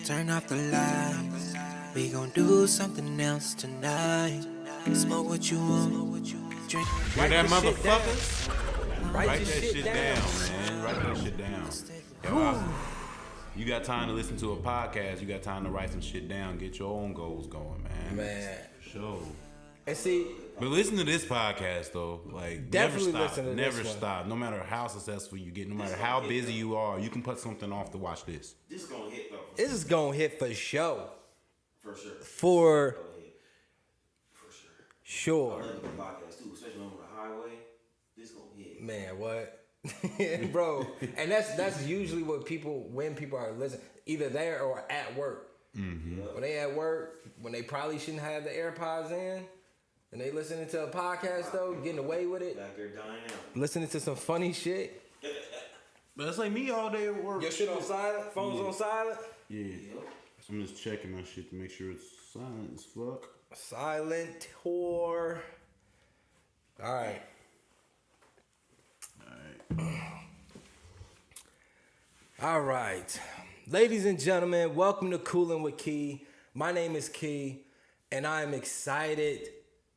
Turn off the lights. We gon' do something else tonight. Smoke what you want. Drink. Hear that, motherfuckers? Write that shit down, man. Write that shit down. You got time to listen to a podcast. You got time to write some shit down. Get your own goals going, man. Man. Sure. And see, but listen to this podcast though. Like, definitely never stop. listen to never this one. stop. No matter how successful you get, no matter how busy you are, you can put something off to watch this. This is gonna hit though. this is gonna hit for show. For sure. For For sure. sure. I love the podcast too, especially on the highway. This gonna hit. Man, what? Bro, and that's usually what when people are listening, either there or at work. Mm-hmm. When they at work, when they probably shouldn't have the AirPods in, and they listening to a podcast though, getting away with it, Back there dying out. listening to some funny shit. But it's like me all day at work. Your shit on silent, phones on silent. Yeah. So I'm just checking my shit to make sure it's silent as fuck. Silent tour. All right. All right. Ladies and gentlemen, welcome to Koolin with Key. My name is Key, and I am excited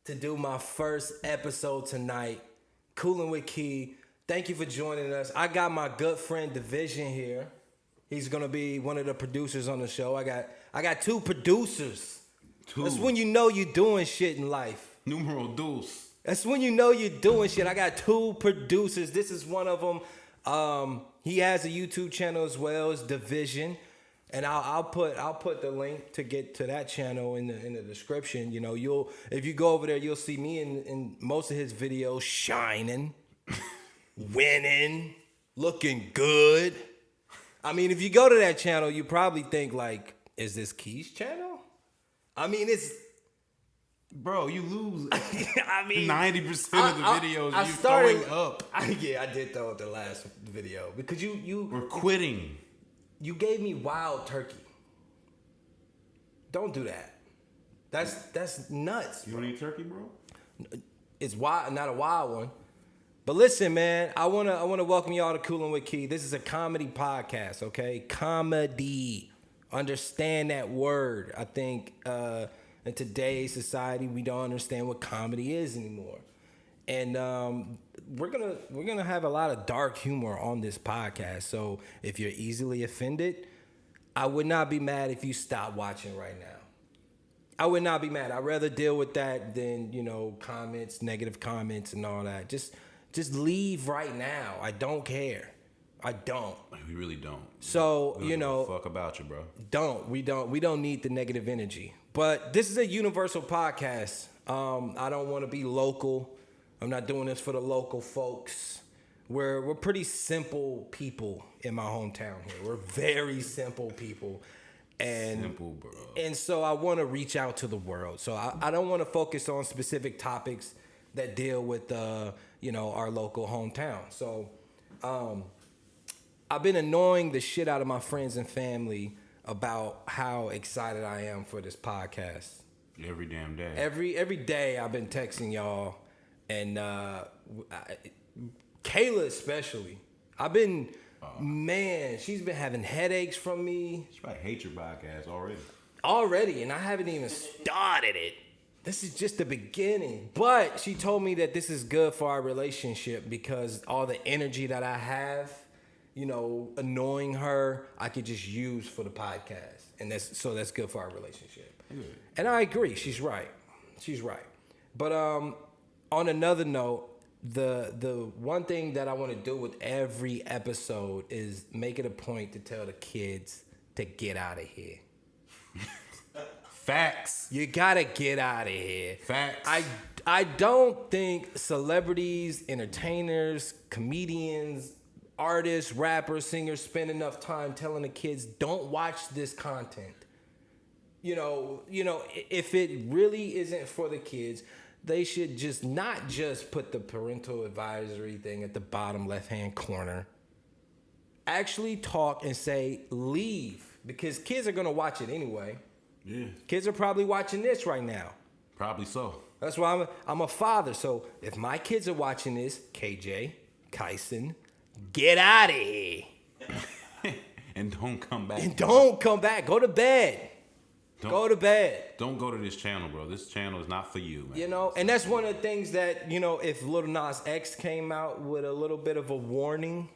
to do my first episode tonight. Koolin with Key. Thank you for joining us. I got my good friend Division here. He's gonna be one of the producers on the show. I got two producers. That's when you know you're doing shit in life. Numero dos. That's when you know you're doing shit. I got two producers. This is one of them. He has a YouTube channel as well as Division, and I'll put the link to get to that channel in the description. You know, if you go over there, you'll see me in most of his videos shining, winning, looking good. I mean, if you go to that channel, you probably think like, is this Key's channel? I mean, it's. Bro, you lose. I mean, 90% of the videos throwing up. I did throw up the last video because you We're quitting. You gave me wild turkey. Don't do that. That's nuts. You don't eat turkey, bro? It's wild, not a wild one. But listen, man, I wanna welcome y'all to Koolin with Key. This is a comedy podcast, okay? Comedy. Understand that word. I think in today's society, we don't understand what comedy is anymore. And we're gonna have a lot of dark humor on this podcast. So if you're easily offended, I would not be mad if you stop watching right now. I would not be mad. I'd rather deal with that than, comments, negative comments and all that. Just leave right now. I don't care. I don't. We really don't. So, we don't give a fuck about you, bro. We don't need the negative energy. But this is a universal podcast. I don't want to be local. I'm not doing this for the local folks. We're pretty simple people in my hometown here. We're very simple people. And simple, bro. And so I want to reach out to the world. So I don't want to focus on specific topics that deal with our local hometown. So I've been annoying the shit out of my friends and family about how excited I am for this podcast. Every damn day. Every day I've been texting y'all, and Kayla especially. I've been, she's been having headaches from me. She probably hates your podcast already. Already, and I haven't even started it. This is just the beginning. But she told me that this is good for our relationship because all the energy that I have, annoying her, I could just use for the podcast. And that's good for our relationship. Good. And I agree. She's right. But on another note, the one thing that I want to do with every episode is make it a point to tell the kids to get out of here. Facts. You gotta get out of here. Facts. I don't think celebrities, entertainers, comedians, artists, rappers, singers spend enough time telling the kids don't watch this content. If it really isn't for the kids, they should just not just put the parental advisory thing at the bottom left-hand corner. Actually talk and say leave, because kids are gonna watch it anyway. Yeah. Kids are probably watching this right now. Probably so. That's why I'm a father. So if my kids are watching this, KJ, Kyson, get out of here. And don't come back. And don't come back. Go to bed. Go to bed. Don't go to this channel, bro. This channel is not for you, man. You know, and that's one of the things that, you know, if Lil Nas X came out with a little bit of a warning,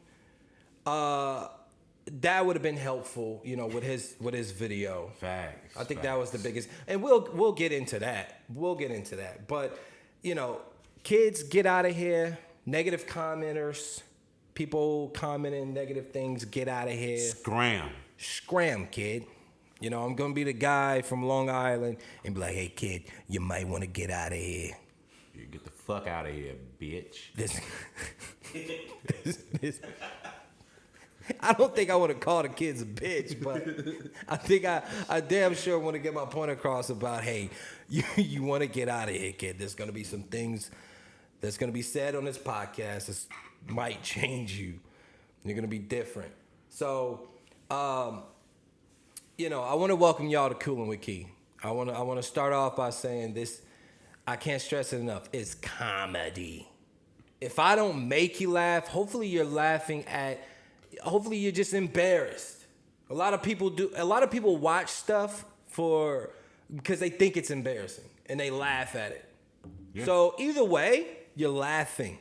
that would have been helpful, you know, with his video. Facts. I think that was the biggest, and we'll get into that. We'll get into that. But, you know, kids, get out of here. Negative commenters, people commenting negative things, get out of here. Scram, kid. You know, I'm gonna be the guy from Long Island and be like, hey, kid, you might want to get out of here. You get the fuck out of here, bitch. This I don't think I want to call the kids a bitch, but I think I damn sure want to get my point across about, hey, you want to get out of here, kid. There's gonna be some things that's gonna be said on this podcast that might change you. You're gonna be different. So, you know, I want to welcome y'all to Koolin with Key. I want to start off by saying this. I can't stress it enough. It's comedy. If I don't make you laugh, hopefully you're laughing at. Hopefully you're just embarrassed. A lot of people watch stuff because they think it's embarrassing and they laugh at it. Yeah. So either way, you're laughing.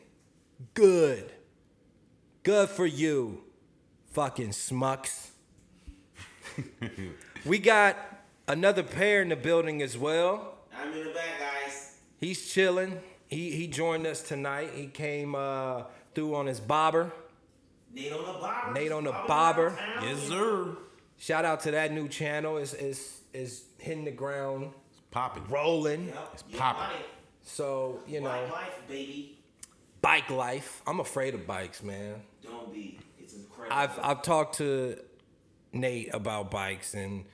Good for you, fucking smucks. We got another pair in the building as well. I'm in the back, guys. He's chilling. He joined us tonight. He came through on his bobber. Nate on the bobber. Nate on the bobber. Yes, sir. Shout out to that new channel. Is hitting the ground. It's popping. Rolling. Yep. It's popping. Right. So, you know. Bike life, baby. Bike life. I'm afraid of bikes, man. Don't be. It's incredible. I've talked to Nate about bikes, and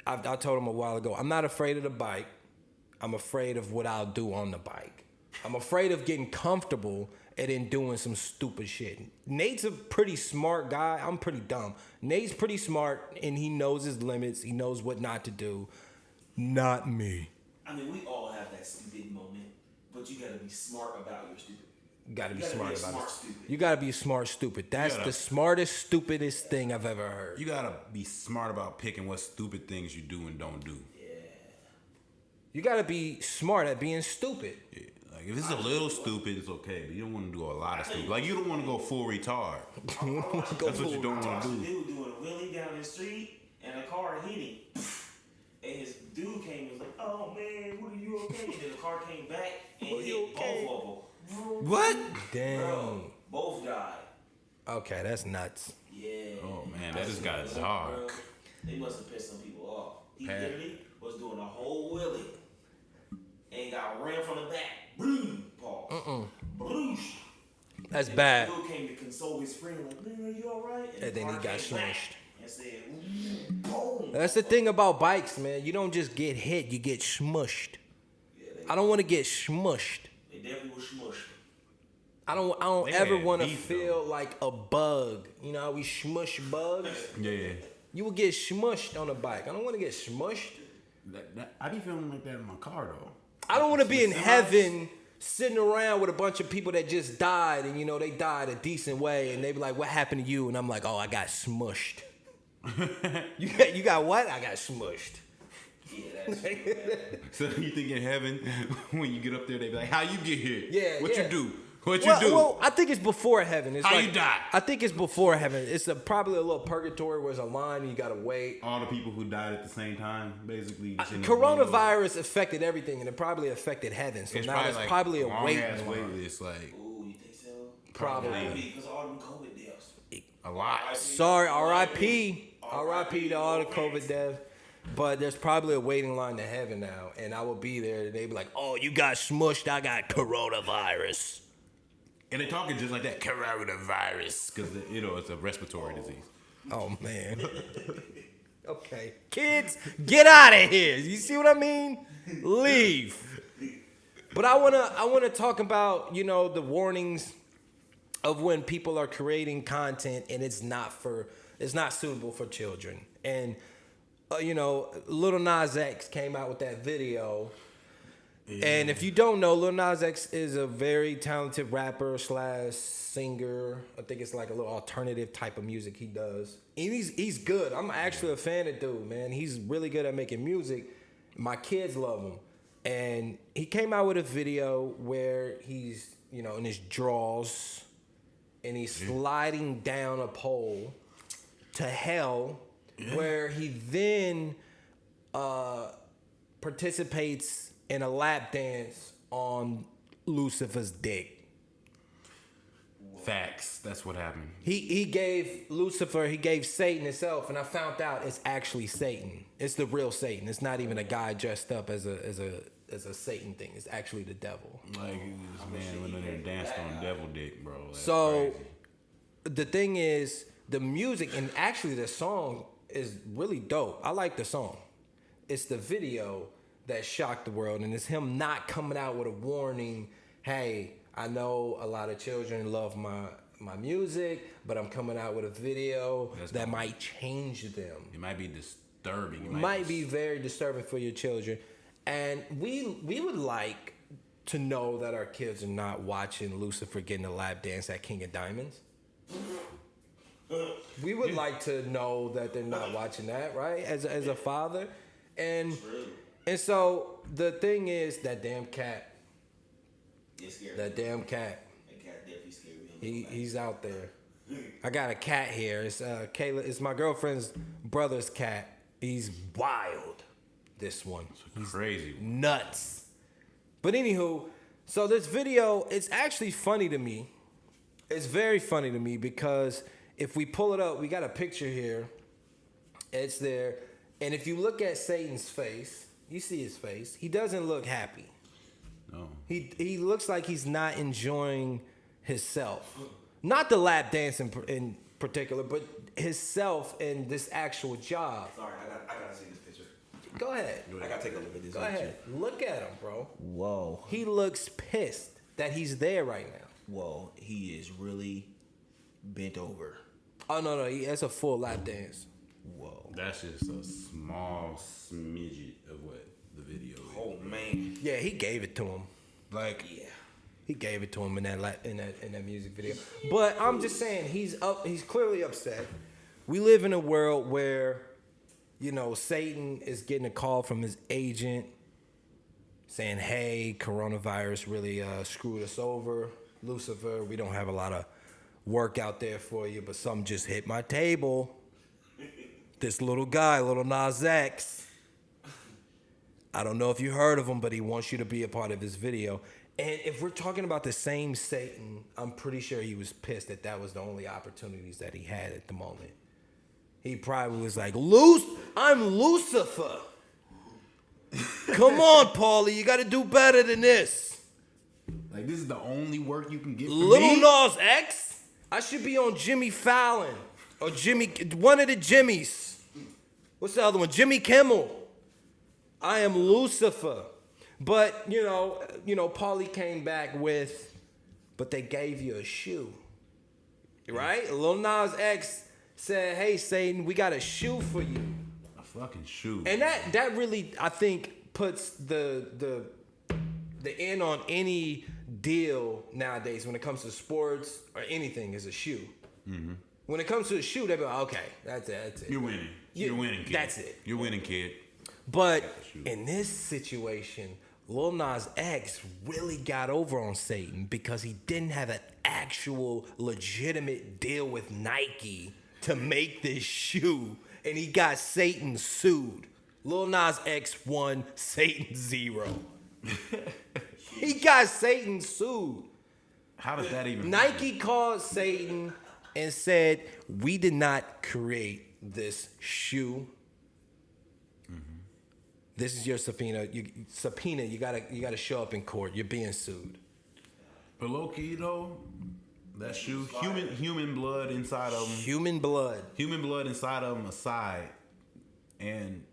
I told him a while ago, I'm not afraid of the bike. I'm afraid of what I'll do on the bike. I'm afraid of getting comfortable and then doing some stupid shit. Nate's a pretty smart guy. I'm pretty dumb. Nate's pretty smart, and he knows his limits. He knows what not to do. Not me. I mean, we all have that stupid moment, but you gotta be smart about your stupid. You gotta be smart about it. Stupid. You gotta be smart, stupid. That's the smartest, stupidest thing I've ever heard. You gotta be smart about picking what stupid things you do and don't do. Yeah. You gotta be smart at being stupid. Yeah. Like if it's a little stupid, it's okay, but you don't want to do a lot of stupid. Like you don't want to go full retard. That's what you don't want to do. Dude doing a wheelie down the street, and a car hit him. And his dude came and was like, "Oh man, what are you okay?" And then the car came back and hit both of them. What? Damn. Bro, both died. Okay, that's nuts. Yeah. Oh man, that just got dark. Bro, they must have pissed some people off. He Man. literally was doing a whole wheelie and got ran from the back. Boom, Paul. That's bad. Dude came to console his friend, like, "Man, are you all right?" And then he car got came back smushed. and said, "Boom." That's the thing about bikes, man. You don't just get hit, you get smushed. Yeah, I don't want to get smushed. they definitely was smushed. I don't They ever had want to beef, feel like a bug. You know how we smush bugs? Yeah. You will get smushed on a bike. I don't want to get smushed. I be feeling like that in my car though. I don't want to be in Semis? heaven sitting around with a bunch of people that just died, and you know they died a decent way, and they be like, "What happened to you?" And I'm like, "Oh, I got smushed." You got what? I got smushed. Yeah, that's true, man. So you think in heaven, when you get up there, they be like, "How you get here? Yeah, What yeah. you do? What you do?" Well, I think it's before heaven. It's How like, you die? I think it's before heaven. It's probably a little purgatory where there's a line and you gotta wait. All the people who died at the same time, basically. just in the Coronavirus affected everything, and it probably affected heaven. So It's now probably it's like probably a long waiting ass wait line. list, like Ooh, you think so? Probably. Because all them COVID deaths. a lot. Sorry, R.I.P. R.I.P. to all the COVID deaths. But there's probably a waiting line to heaven now, and I will be there. And they be like, "Oh, you got smushed. I got coronavirus." And they talking just like that, coronavirus, because it's a respiratory disease. Oh man. Okay, kids, get out of here. You see what I mean? Leave. But I wanna talk about the warnings of when people are creating content and it's not suitable for children. And Lil Nas X came out with that video And if you don't know, Lil Nas X is a very talented rapper / singer. I think it's like a little alternative type of music he does. And he's good. I'm actually a fan of dude, man. He's really good at making music. My kids love him. And he came out with a video where he's, you know, in his drawers and he's sliding down a pole to hell, where he then participates in a lap dance on Lucifer's dick. Facts. That's what happened. He gave Lucifer, he gave Satan himself, and I found out it's actually Satan. It's the real Satan. It's not even a guy dressed up as a Satan thing. It's actually the devil. Like, this man went in there and danced on devil dick, bro. That's So crazy. the thing is, the music, and actually the song is really dope. I like the song. It's the video that shocked the world, and it's him not coming out with a warning. Hey, I know a lot of children love my music, but I'm coming out with a video that might change them. It might be disturbing. It Might be very disturbing for your children. And we would like to know that our kids are not watching Lucifer getting a lap dance at King of Diamonds. We would like to know that they're not watching that, right? As a father. And so the thing is, that damn cat. That damn cat. That cat definitely scared me. He's out there. I got a cat here. It's Kayla. It's my girlfriend's brother's cat. He's wild. This one. He's crazy. Nuts. But anywho, so this video, it's actually funny to me. It's very funny to me because if we pull it up, we got a picture here. It's there. And if you look at Satan's face, you see his face. He doesn't look happy. No. He looks like he's not enjoying himself. Not the lap dance in particular, but himself and this actual job. Sorry, I gotta see this picture. Go ahead. I gotta take a look at this. Go ahead. Look at him, bro. Whoa, He looks pissed that he's there right now. whoa, he is really bent over. Oh, no, that's a full lap dance. Whoa. That's just a small smidget of what the video is. Oh man. Yeah, he gave it to him. Like, Yeah. he gave it to him in that music video. But I'm just saying, he's clearly upset. We live in a world where, you know, Satan is getting a call from his agent saying, hey, coronavirus really screwed us over. Lucifer, we don't have a lot of work out there for you, but something just hit my table. This little guy, Lil Nas X, I don't know if you heard of him, but he wants you to be a part of his video. And if we're talking about the same Satan, I'm pretty sure he was pissed that was the only opportunities that he had at the moment. He probably was like, I'm Lucifer. Come on, Paulie, you got to do better than this. Like, this is the only work you can get from Lil me? Nas X? I should be on Jimmy Fallon or one of the Jimmys. What's the other one? Jimmy Kimmel. I am Lucifer. But, you know, Paulie came back with, but they gave you a shoe. Right? Lil Nas X said, hey, Satan, we got a shoe for you. A fucking shoe. And that really, I think, puts the end on any deal nowadays when it comes to sports or anything is a shoe. Mm-hmm. When it comes to a shoe, they be like, okay, that's it. You're winning. You're winning, kid. That's it. You're winning, kid. But in this situation, Lil Nas X really got over on Satan because he didn't have an actual legitimate deal with Nike to make this shoe. And he got Satan sued. Lil Nas X won, Satan 0. He got Satan sued. How does that even Nike called Satan and said, we did not create this shoe. This is your subpoena. You gotta show up in court. You're being sued. But low key though, that shoe, human blood inside of them. Human blood. Human blood inside of them aside, and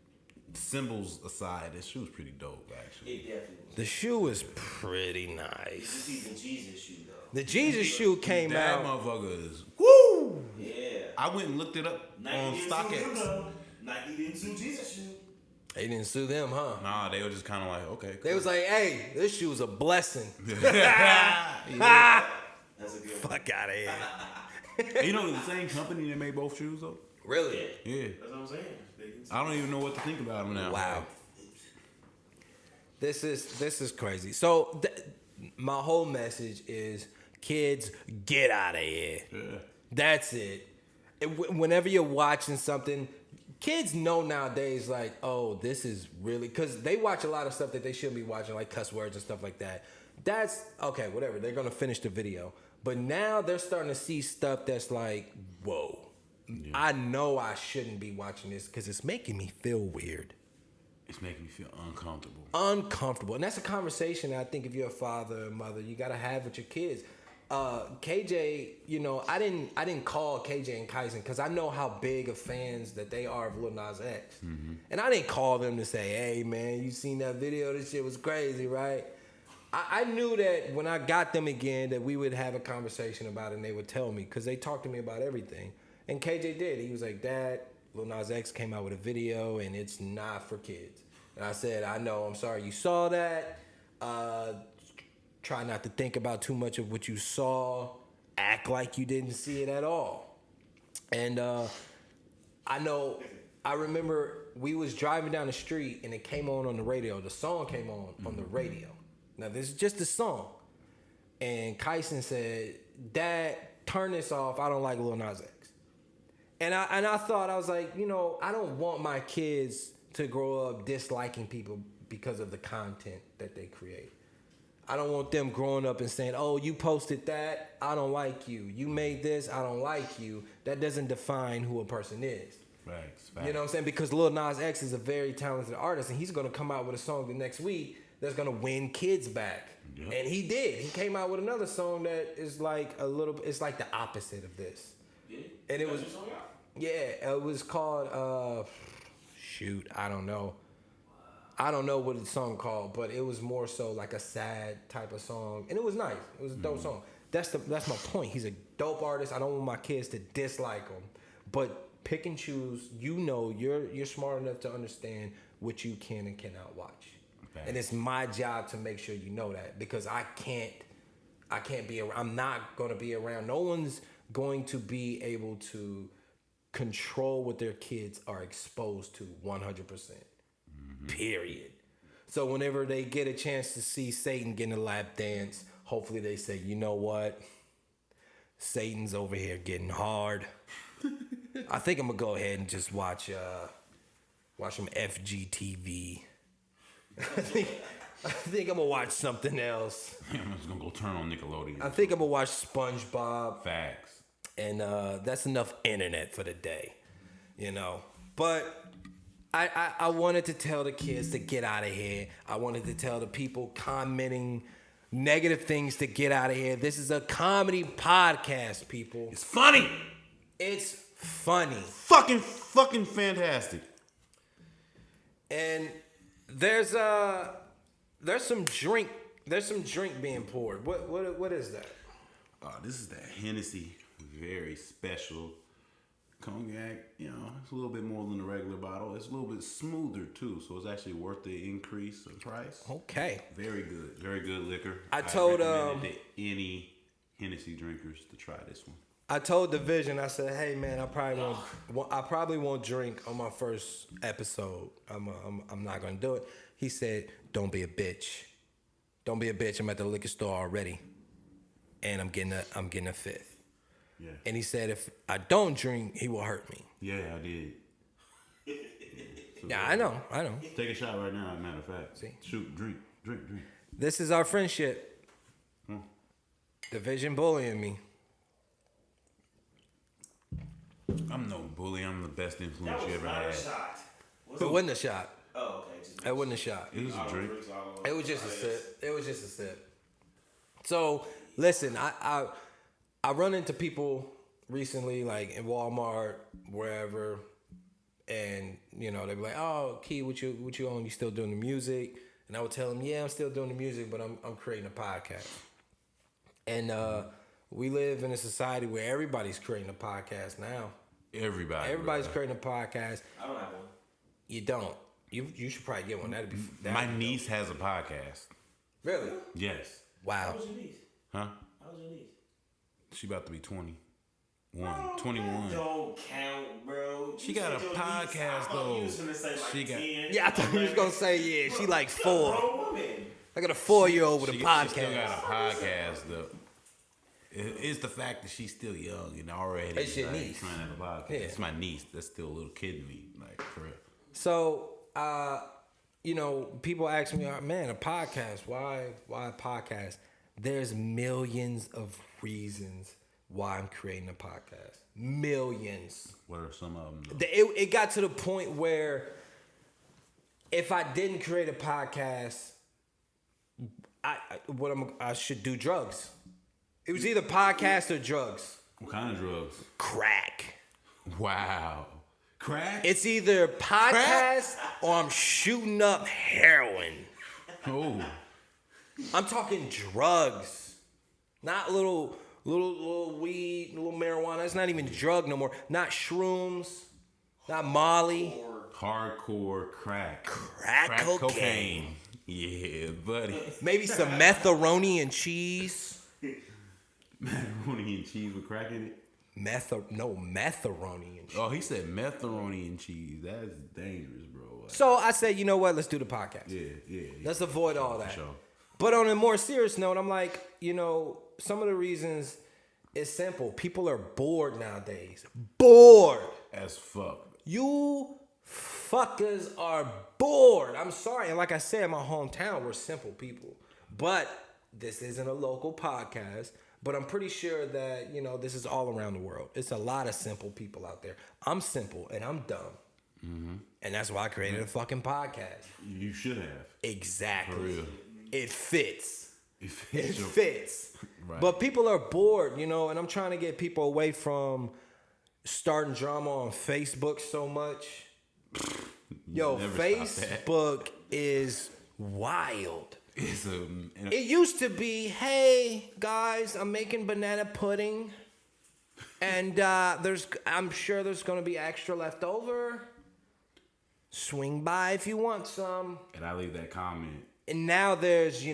symbols aside, this shoe's pretty dope actually. It definitely was. The shoe is pretty You nice. see the Jesus shoe though. The Jesus shoe came That out. motherfucker is. Woo! Yeah. I went and looked it up Nike on didn't sue him, StockX. though. Nike didn't sue Jesus shoe. They didn't sue them, huh? Nah, they were just kind of like, okay, cool. They was like, hey, this shoe's a blessing. That's a good one. Fuck out of here. You know, the same company that made both shoes, though? Really? Yeah. That's what I'm saying. I don't even know what to think about them now. Wow. This is crazy. So my whole message is, kids, get out of here. Yeah. That's it. Whenever you're watching something, kids know nowadays, like, oh, this is really, because they watch a lot of stuff that they shouldn't be watching, like cuss words and stuff like that. That's okay, whatever. They're gonna finish the video, but now they're starting to see stuff that's like, whoa. Yeah. I know I shouldn't be watching this because it's making me feel weird. It's making me feel uncomfortable. Uncomfortable. And that's a conversation I think if you're a father or mother, you got to have with your kids. KJ, you know, I didn't call KJ and Kyson because I know how big of fans that they are of Lil Nas X. Mm-hmm. And I didn't call them to say, hey, man, you seen that video? This shit was crazy, right? I knew that when I got them again that we would have a conversation about it and they would tell me because they talked to me about everything. And KJ did. He was like, Dad, Lil Nas X came out with a video and it's not for kids. And I said, I know, I'm sorry you saw that. Try not to think about too much of what you saw. Act like you didn't see it at all. And I remember we was driving down the street and it came on the radio. The song came on the radio. Now, this is just a song. And Kyson said, Dad, turn this off. I don't like Lil Nas X. And I thought, I was like, you know, I don't want my kids to grow up disliking people because of the content that they create. I don't want them growing up and saying, oh, you posted that, I don't like you. You made this, I don't like you. That doesn't define who a person is. Facts. You know what I'm saying? Because Lil Nas X is a very talented artist, and he's going to come out with a song the next week that's going to win kids back. Yep. And he did. He came out with another song that is like it's like the opposite of this. Yeah. And it was, it was called, I don't know. I don't know what the song called, but it was more so like a sad type of song. And it was nice. It was a dope song. That's my point. He's a dope artist. I don't want my kids to dislike him. But pick and choose, you know, you're smart enough to understand what you can and cannot watch. Okay. And it's my job to make sure you know that, because I can't be around. I'm not going to be around. No one's going to be able to control what their kids are exposed to 100%. Period. So whenever they get a chance to see Satan getting a lap dance, hopefully they say, you know what? Satan's over here getting hard. I think I'm gonna go ahead and just watch some FGTV. I think I'm gonna watch something else. I'm just gonna go turn on Nickelodeon. I think I'm gonna watch SpongeBob. Facts. And that's enough internet for the day, you know. But I wanted to tell the kids to get out of here. I wanted to tell the people commenting negative things to get out of here. This is a comedy podcast, people. It's funny. It's funny. Fucking fantastic. And there's some drink being poured. What is that? This is that Hennessy, very special cognac. You know, it's a little bit more than a regular bottle. It's a little bit smoother too, so it's actually worth the increase in price. Okay. Very good liquor. I told any Hennessy drinkers to try this one. I told Division, I said, hey man, I probably won't drink on my first episode. I'm not gonna do it. He said, don't be a bitch. Don't be a bitch. I'm at the liquor store already, and I'm getting a fifth. Yeah. And he said, if I don't drink, he will hurt me. Yeah, I did. Yeah, I know. Take a shot right now, as a matter of fact. See? Shoot, drink. This is our friendship. Division bullying me. I'm no bully. I'm the best influence you ever had. Shot. It wasn't a shot. Oh, okay. It wasn't a shot. It was a drink. It was just a sip. So, listen, I run into people recently, like in Walmart, wherever, and you know they be like, "Oh, Key, what you on? You still doing the music?" And I would tell them, "Yeah, I'm still doing the music, but I'm creating a podcast." And we live in a society where everybody's creating a podcast now. Everybody's creating a podcast. I don't have one. You don't. You should probably get one. My niece has a podcast. Really? Yes. Wow. How was your niece? Huh? How was your niece? She about to be 21. Don't count, bro. She got a podcast though. She got. Yeah, I thought you was gonna say she like 4. Grown woman. I got a 4-year-old with a She podcast. still got a podcast though. It's the fact that she's still young and already It's your niece. trying to have a podcast. Yeah. It's my niece. That's still a little kid in me, like for real. So, people ask me, man, a podcast. Why a podcast? There's millions of reasons why I'm creating a podcast. Millions. What are some of them? It got to the point where if I didn't create a podcast, I should do drugs. It was either podcast or drugs. What kind of drugs? Crack. Wow. Crack? It's either podcast or I'm shooting up heroin. Oh. I'm talking drugs, not little weed, little marijuana. It's not even a drug no more. Not shrooms, not Molly. Hardcore crack. Crack cocaine. Yeah, buddy. Maybe some macaroni and cheese. Macaroni and cheese with crack in it? Macaroni and cheese. Oh, he said macaroni and cheese. That's dangerous, bro. Like, So I said, you know what? Let's do the podcast. yeah. Let's avoid all that. For sure. But on a more serious note, I'm like, some of the reasons is simple. People are bored nowadays. Bored. As fuck. You fuckers are bored. I'm sorry. And like I said, in my hometown, we're simple people. But this isn't a local podcast. But I'm pretty sure that, this is all around the world. It's a lot of simple people out there. I'm simple and I'm dumb. Mm-hmm. And that's why I created a fucking podcast. You should have. Exactly. For real. It fits. It It fits. fits. Right. But people are bored, and I'm trying to get people away from starting drama on Facebook so much. Yo, never stop that. Facebook is wild. It's It used to be, hey guys, I'm making banana pudding, and I'm sure there's gonna be extra left over. Swing by if you want some. and I leave that comment. And now there's,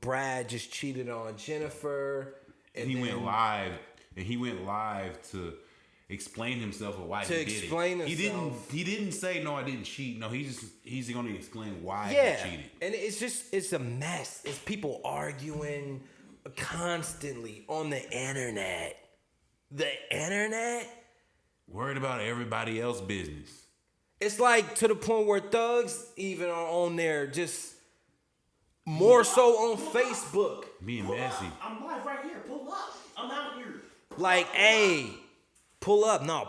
Brad just cheated on Jennifer. And He then went live, and he went live to explain himself or why To he did explain it. himself. He didn't say no, I didn't cheat. No, he's going to explain why Yeah. he cheated. And it's a mess. It's people arguing constantly on the internet. The internet? Worried about everybody else's business. It's like to the point where thugs even are on there just more so on Facebook. Being messy. I'm live right here. Pull up. I'm out here. Like, hey, pull up. No,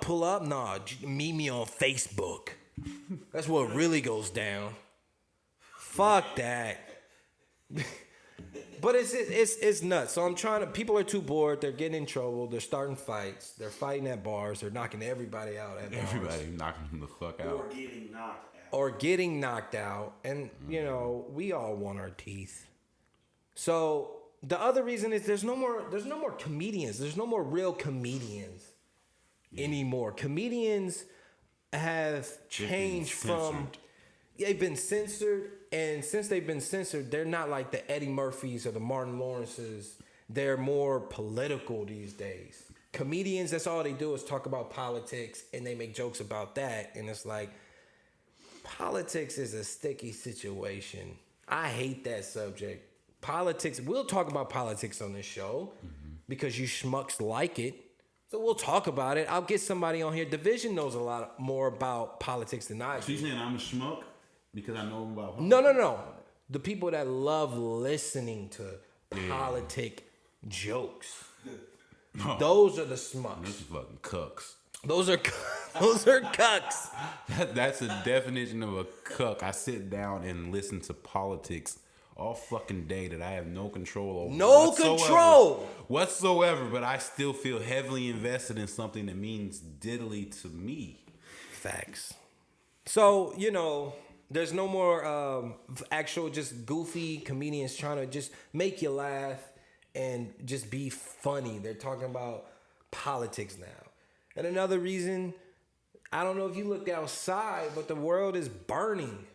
meet me on Facebook. That's what really goes down. Fuck that. But it's nuts. So I'm trying to. People are too bored. They're getting in trouble. They're starting fights. They're fighting at bars. They're knocking everybody out at bars. Everybody knocking him the fuck Or out. getting knocked out. Or getting knocked out. And we all want our teeth. So the other reason is there's no more comedians. There's no more real comedians anymore. Comedians have changed from. They've been censored, and since they've been censored, they're not like the Eddie Murphys or the Martin Lawrences. They're more political these days. Comedians, that's all they do is talk about politics, and they make jokes about that. And it's like, politics is a sticky situation. I hate that subject. Politics, we'll talk about politics on this show because you schmucks like it. So we'll talk about it. I'll get somebody on here. Division knows a lot more about politics than I So do. you saying I'm a schmuck because I know about No. The people that love listening to politic jokes. Those are the This smucks. is fucking cucks. Those are cucks. That's a definition of a cuck. I sit down and listen to politics all fucking day that I have no control over. No control. whatsoever, but I still feel heavily invested in something that means diddly to me. Facts. So, there's no more actual just goofy comedians trying to just make you laugh and just be funny. They're talking about politics now. And another reason, I don't know if you looked outside, but the world is burning.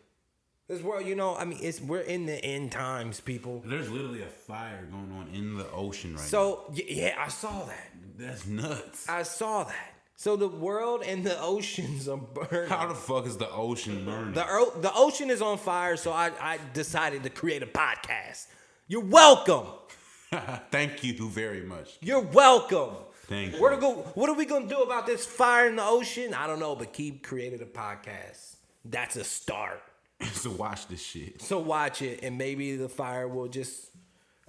This world, we're in the end times, people. There's literally a fire going on in the ocean right now. So, yeah, I saw that. That's nuts. I saw that. So the world and the oceans are burning. How the fuck is the ocean burning? The ocean is on fire, so I decided to create a podcast. You're welcome. Thank you very much. You're welcome. Thank you. What are we going to do about this fire in the ocean? I don't know, but Keith created a podcast. That's a start. So watch this shit. So watch it, and maybe the fire will just,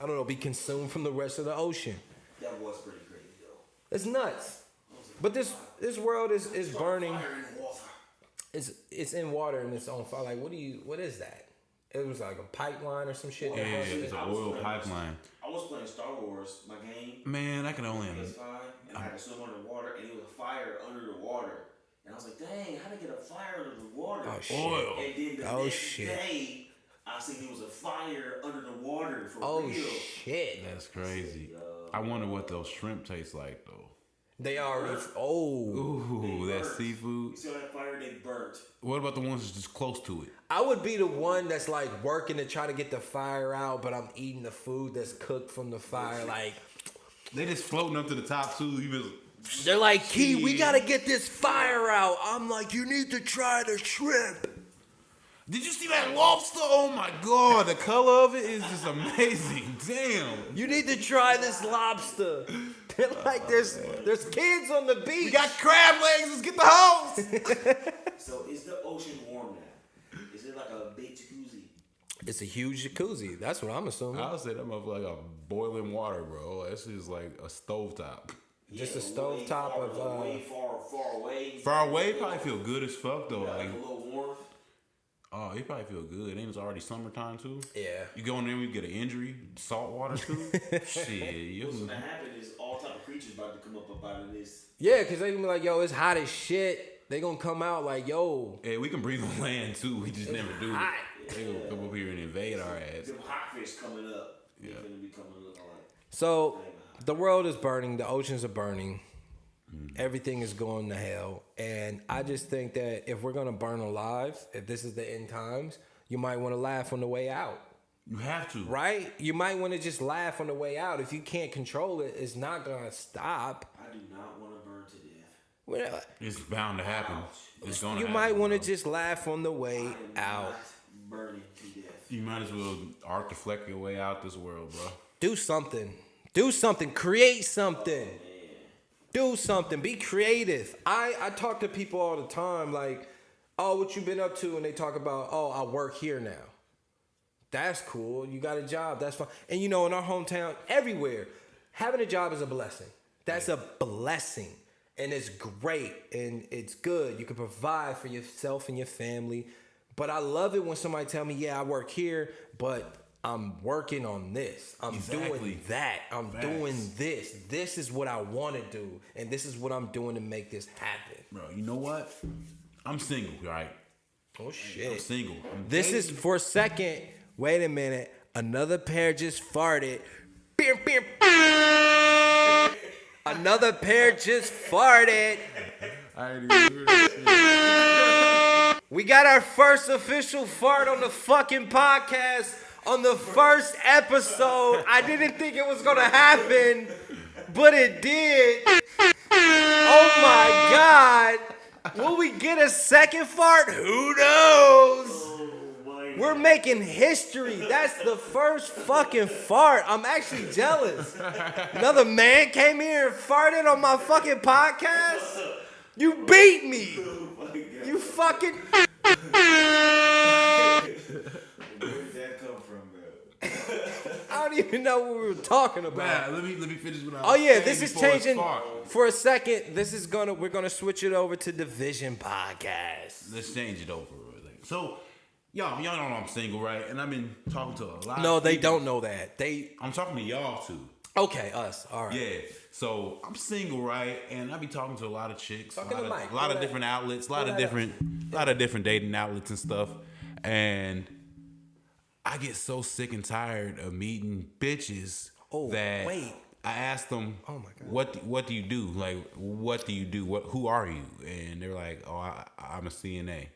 I don't know, be consumed from the rest of the ocean. That was pretty crazy, though. It's nuts. But this world is burning. Fire in the water. It's in water and it's on fire. Like, what is that? It was like a pipeline or some shit. Yeah, it's an oil pipeline. I was playing Star Wars, my game. Man, I can only. PS5, and I had to swim under the water, and it was a fire under the water. And I was like, dang, how to get a fire under the water? Oh, shit. Oil. And then the Oh, next shit. day, I seen there was a fire under the water for Oh, real. shit. That's crazy. I wonder what those shrimp taste like though. They already, Ooh, that burnt. seafood. You saw that fire, they burnt. What about the ones that's just close to it? I would be the one that's like working to try to get the fire out, but I'm eating the food that's cooked from the fire. Like, They just floating up to the top too. You just they're like, Key, we gotta get this fire out. I'm like, you need to try the shrimp. Did you see that lobster? Oh my god, the color of it is just amazing. Damn. You need to try this lobster. They're like, there's kids on the beach. We got crab legs. Let's get the hose. So is the ocean warm now? Is it like a big jacuzzi? It's a huge jacuzzi. That's what I'm assuming. I would say that motherfucker like a boiling water, bro. That's just like a stovetop. Just a way stovetop far- of, way far away. Far away probably feel good as fuck though. Like Like, a little warm. oh, it probably feel good. And it's already summertime too. Yeah. You go in there, you get an injury, salt water too. Shit, What's you. gonna happen is all type of creatures about to come up out of this. Yeah, because they gonna be like, yo, it's hot as shit. They gonna come out like, yo, Hey, we can breathe on land too. We just never do hot. it. They gonna come up here and invade our ass. Them hot fish coming up. Yeah. They're gonna be coming looking like. So the world is burning. The oceans are burning. Everything is going to hell. And I just think that if we're going to burn alive, if this is the end times, you might want to laugh on the way out, You have to. right? You might want to just laugh on the way out. If you can't control it, it's not going to stop. I do not want to burn to death. Well, It's bound to happen. It's gonna you happen, might want to bro. just laugh on the way I am out. not burning to death. You might as well art deflect your way out this world, bro. Do something. Do something. Create something. Do something. Be creative. I talk to people all the time like, oh, what you been up to? And they talk about, oh, I work here now. That's cool. You got a job. That's fine. And in our hometown, everywhere, having a job is a blessing. That's a blessing. And it's great. And it's good. You can provide for yourself and your family. But I love it when somebody tell me, yeah, I work here, but I'm working on this. I'm Exactly. doing that. I'm Facts. doing this. This is what I want to do. And this is what I'm doing to make this happen. Bro, you know what? I'm single, right? Oh, I'm shit. single. I'm This is, for a second, wait a minute. Another pair just farted. Beep, beep. Another pair just farted. I ain't even heard that shit. We got our first official fart on the fucking podcast on the first episode. I didn't think it was gonna happen, but it did. Oh my God. Will we get a second fart? Who knows? We're making history. That's the first fucking fart. I'm actually jealous. Another man came here and farted on my fucking podcast? You beat me. You fucking... Where did that come from, bro? I don't even know what we were talking about. Man, let me finish what I was Oh yeah, saying this is before it's changing fart. for a second. We're gonna switch it over to Division Podcast. Let's change it over real quick. So, y'all know I'm single, right? And I've been talking to a lot No, of they people. don't know that. I'm talking to y'all too. Okay, us. All right. Yeah. So I'm single, right? And I be talking to a lot of chicks, Talk in the mic. a lot Pull of that- different outlets, a pull lot of that different dating outlets and stuff. And I get so sick and tired of meeting bitches Oh, that wait. I asked them, Oh my God. what do you do? Like, what do you do? Who are you? And they're like, oh, I'm a CNA.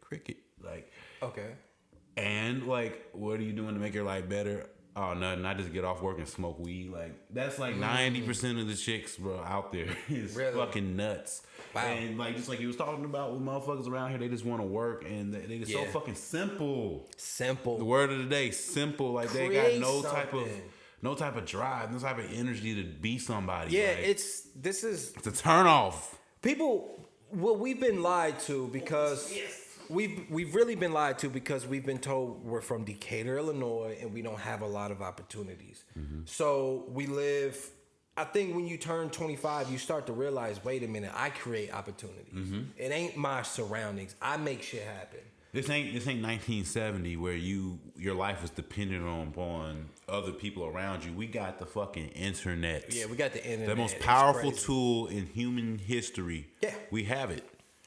Cricket. Like, Okay. and like, what are you doing to make your life better? Oh, nothing. I just get off work and smoke weed. Like, that's like 90% of the chicks, bro, out there is Really? fucking nuts. Wow. And like, just like you was talking about with motherfuckers around here, they just want to work and they just so Yeah. fucking simple. Simple. The word of the day, simple. Like they Create got something. no type of drive, no type of energy to be somebody. Yeah, Like, this is it's a turn off. people. Well, we've been lied to because we've really been lied to because we've been told we're from Decatur, Illinois, and we don't have a lot of opportunities. So we live. I think when you turn 25, you start to realize, wait a minute, I create opportunities. It ain't my surroundings. I make shit happen. This ain't 1970 where your life was dependent upon other people around you. We got the fucking internet. Yeah, we got the internet. The most It's powerful crazy. tool in human history. Yeah. We have it.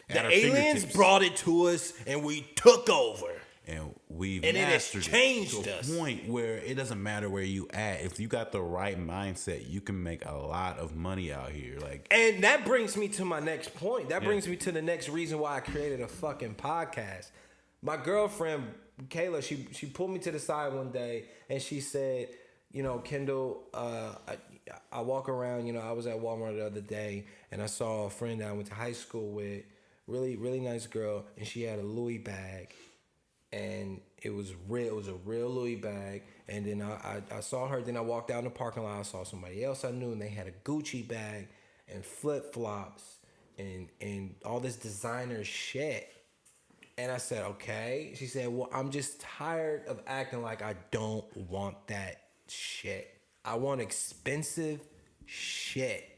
The at our aliens fingertips. brought it to us, and we took over. And we've And it has mastered changed to us. a point where it doesn't matter where you at. If you got the right mindset, you can make a lot of money out here. Like, And that brings me to my next point. That brings me to the next reason why I created a fucking podcast. My girlfriend, Kayla, she pulled me to the side one day and she said, you know, Kendall, I walk around, you know, I was at Walmart the other day and I saw a friend that I went to high school with, really, really nice girl, and she had a Louis bag. And it was a real Louis bag. And then I saw her, then I walked out in the parking lot, I saw somebody else I knew, and they had a Gucci bag and flip-flops and all this designer shit. And I said, okay. She said, well, I'm just tired of acting like I don't want that shit. I want expensive shit.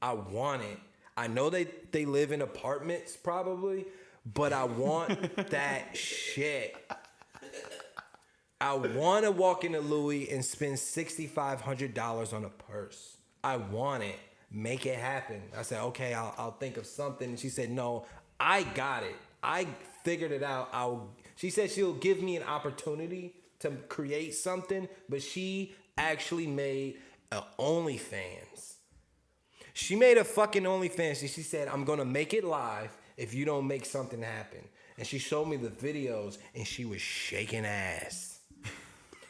I want it. I know they live in apartments probably, but I want that shit. I want to walk into Louis and spend $6,500 on a purse. I want it. Make it happen. I said, okay, I'll think of something. And she said, no, I got it. I figured it out. She said she'll give me an opportunity to create something, but she actually made an OnlyFans. She made a fucking OnlyFans. And she said, I'm going to make it live if you don't make something happen. And she showed me the videos and she was shaking ass.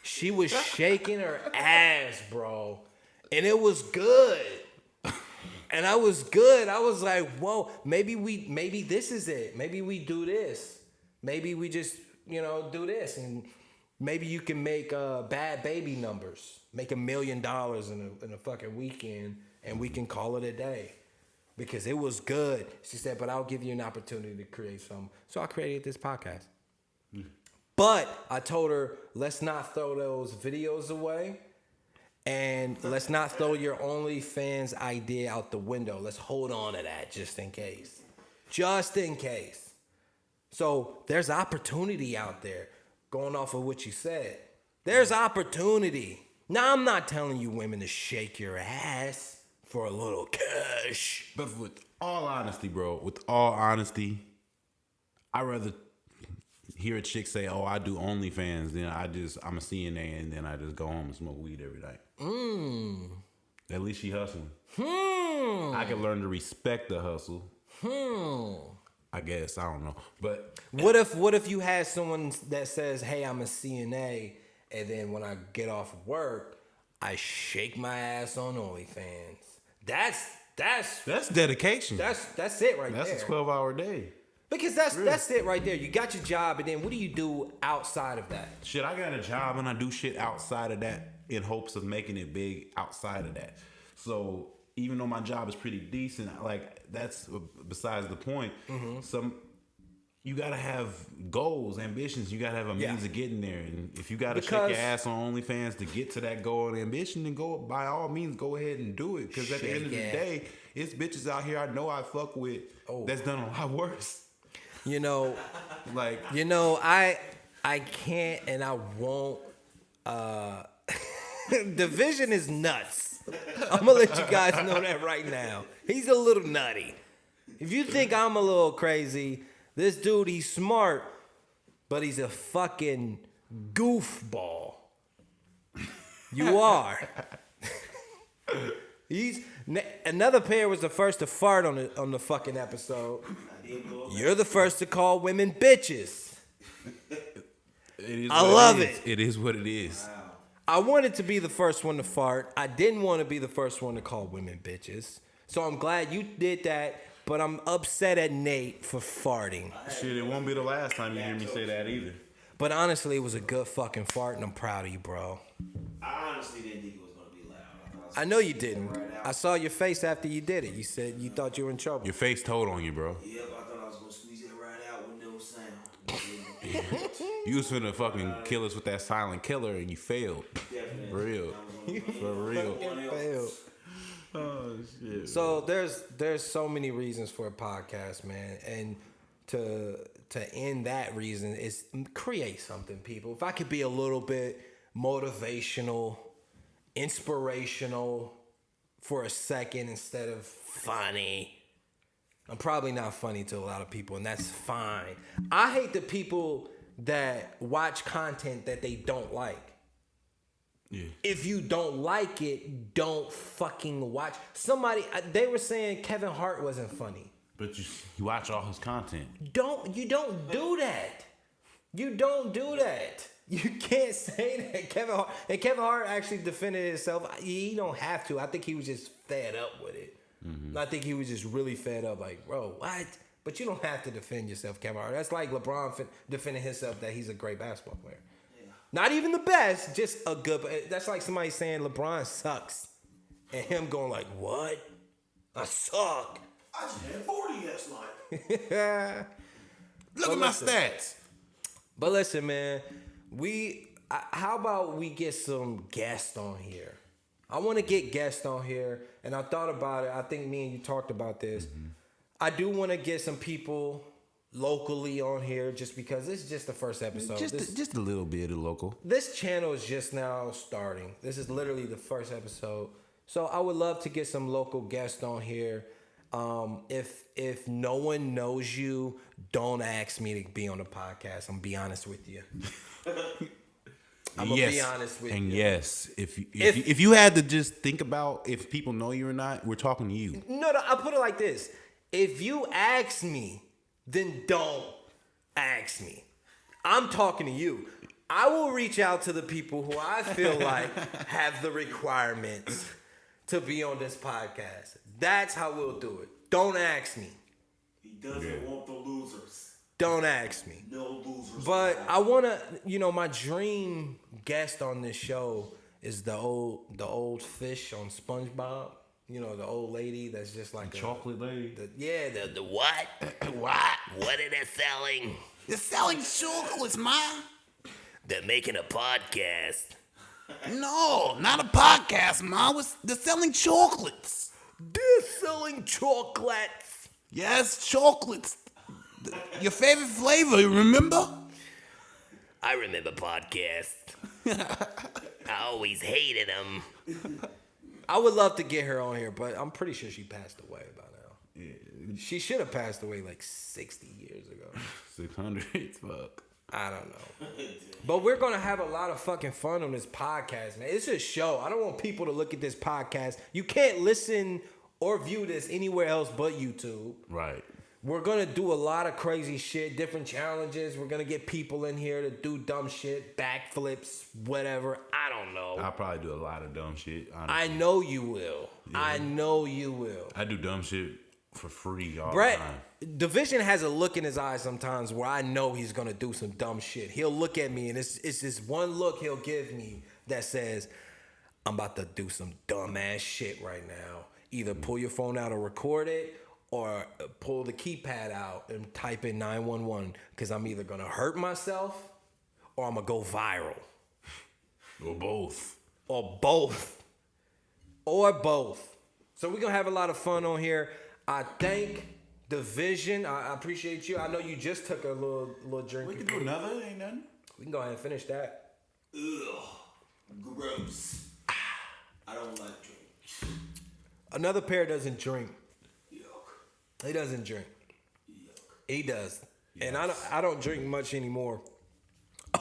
She was shaking her ass, bro. And it was good. And I was good. I was like, whoa, maybe this is it. Maybe we do this. Maybe we just, do this. And maybe you can make Bad Baby numbers. Make $1 million in a fucking weekend and we can call it a day. Because it was good. She said, but I'll give you an opportunity to create something. So I created this podcast. But I told her, let's not throw those videos away. And let's not throw your OnlyFans idea out the window. Let's hold on to that just in case. Just in case. So there's opportunity out there. Going off of what you said. There's opportunity. Now, I'm not telling you women to shake your ass for a little cash. but with all honesty, bro, I'd rather hear a chick say, oh, I do OnlyFans, then I'm a CNA, and then I just go home and smoke weed every night. At least she hustling. I can learn to respect the hustle. I guess, I don't know. But What if you had someone that says, hey, I'm a CNA, and then when I get off of work, I shake my ass on OnlyFans. That's dedication. That's it right there. That's a 12-hour day. Because that's it right there. You got your job, and then what do you do outside of that? Shit, I got a job and I do shit outside of that in hopes of making it big outside of that. So even though my job is pretty decent, like that's besides the point. You gotta have goals, ambitions. You gotta have a means of getting there. And if you gotta shake your ass on OnlyFans to get to that goal and ambition, then by all means, go ahead and do it. Because at the end of the day, it's bitches out here I know I fuck with that's done a lot worse. I can't and I won't. Division is nuts. I'm gonna let you guys know that right now. He's a little nutty. If you think I'm a little crazy, this dude, he's smart, but he's a fucking goofball. You are. Another pair was the first to fart on the fucking episode. You're the first to call women bitches. I love it. It is what it is. I wanted to be the first one to fart. I didn't want to be the first one to call women bitches. So I'm glad you did that, but I'm upset at Nate for farting. Shit, it won't be the last time you hear me say that either. But honestly, it was a good fucking fart, and I'm proud of you, bro. I honestly didn't think it was gonna be loud. I know you didn't. I saw your face after you did it. You said you thought you were in trouble. Your face told on you, bro. Yep, I thought I was gonna squeeze it right out with no sound. You was finna fucking kill us with that silent killer, and you failed. Definitely. For real. For real. Failed. Oh, shit. So there's so many reasons for a podcast, man, and to end that reason is create something, people. If I could be a little bit motivational, inspirational for a second instead of funny. I'm probably not funny to a lot of people, and that's fine. I hate the people that watch content that they don't like. Yeah. If you don't like it, don't fucking watch. They were saying Kevin Hart wasn't funny. But you watch all his content. You don't do that. You don't do that. You can't say that. Kevin Hart actually defended himself. He don't have to. I think he was just fed up with it. Mm-hmm. I think he was just really fed up. Like, bro, what? But you don't have to defend yourself, Kevin Hart. That's like LeBron defending himself that he's a great basketball player. Yeah. Not even the best, just a good. That's like somebody saying LeBron sucks, and him going like, "What? I suck." I just had 40 last night. Look at my stats. But listen, man, how about we get some guests on here? I want to get guests on here, and I thought about it. I think me and you talked about this. Mm-hmm. I do want to get some people locally on here just because this is just the first episode. Just a little bit of local. This channel is just now starting. This is literally the first episode. So I would love to get some local guests on here. If no one knows you, don't ask me to be on the podcast. I'm gonna be honest with you. I'm gonna be honest with you. And yes, if you had to just think about if people know you or not, we're talking to you. No, I'll put it like this. If you ask me, then don't ask me. I'm talking to you. I will reach out to the people who I feel like have the requirements to be on this podcast. That's how we'll do it. Don't ask me. He doesn't want the losers. Don't ask me. No losers. But I want to, my dream guest on this show is the old fish on SpongeBob. The old lady that's just like chocolate lady. The what? What? What are they selling? They're selling chocolates, Ma. They're making a podcast. No, not a podcast, Ma. They're selling chocolates. They're selling chocolates. Yes, chocolates. Your favorite flavor, you remember? I remember podcasts. I always hated them. I would love to get her on here, but I'm pretty sure she passed away by now. Yeah. She should have passed away like 60 years ago. 600, fuck. I don't know. But we're going to have a lot of fucking fun on this podcast, man. It's a show. I don't want people to look at this podcast. You can't listen or view this anywhere else but YouTube. Right. We're going to do a lot of crazy shit, different challenges. We're going to get people in here to do dumb shit, backflips, whatever. I don't know. I'll probably do a lot of dumb shit, honestly. I know you will. Yeah. I know you will. I do dumb shit for free all Brett, the time. Division has a look in his eye sometimes where I know he's going to do some dumb shit. He'll look at me and it's this one look he'll give me that says, I'm about to do some dumb ass shit right now. Either pull your phone out or record it, or pull the keypad out and type in 911 because I'm either going to hurt myself or I'm going to go viral. Or both. Or both. Or both. So we're going to have a lot of fun on here. I thank Division. I appreciate you. I know you just took a little drink. We can do another. Ain't nothing. We can go ahead and finish that. Ugh. Gross. I don't like drinks. Another pair doesn't drink. Yuck. He doesn't drink. Yuck. He does. Yes. And I don't drink much anymore.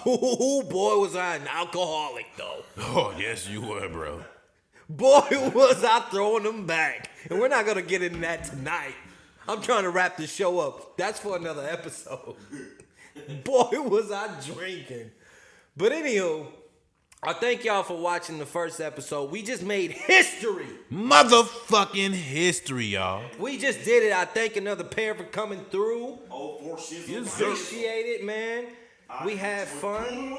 Oh, boy, was I an alcoholic, though. Oh, yes, you were, bro. Boy, was I throwing them back. And we're not going to get into that tonight. I'm trying to wrap this show up. That's for another episode. Boy, was I drinking. But anywho, I thank y'all for watching the first episode. We just made history. Motherfucking history, y'all. We just did it. I thank another pair for coming through. Oh, for shizzle. Yes, sir. Appreciate it, man. We had fun.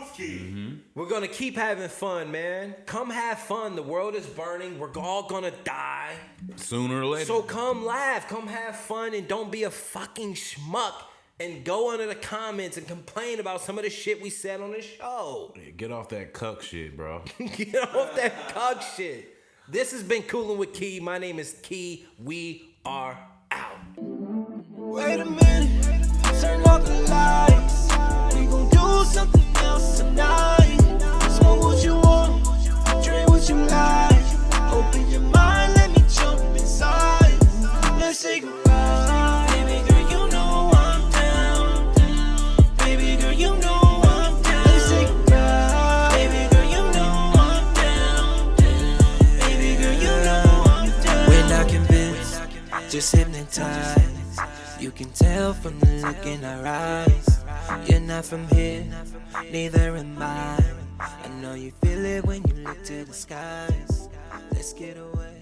We're going to keep having fun, man. Come have fun. The world is burning. We're all going to die. Sooner or later. So come laugh. Come have fun and don't be a fucking schmuck. And go under the comments and complain about some of the shit we said on the show. Yeah, get off that cuck shit, bro. Get off that cuck shit. This has been Koolin with Key. My name is Key. We are out. Wait a minute, turn off the lights. We gon' do something else tonight. Smoke what you want, drink what you like. Open your mind, let me jump inside. Let's take a ride. Baby girl, you know I'm down. Baby girl, you know I'm down. Let's take a ride. Baby girl, you know I'm down. Baby girl, you know I'm down. We're not convinced, just hypnotized. You can tell from the look in our eyes. You're not from here, neither am I. I know you feel it when you look to the skies. Let's get away.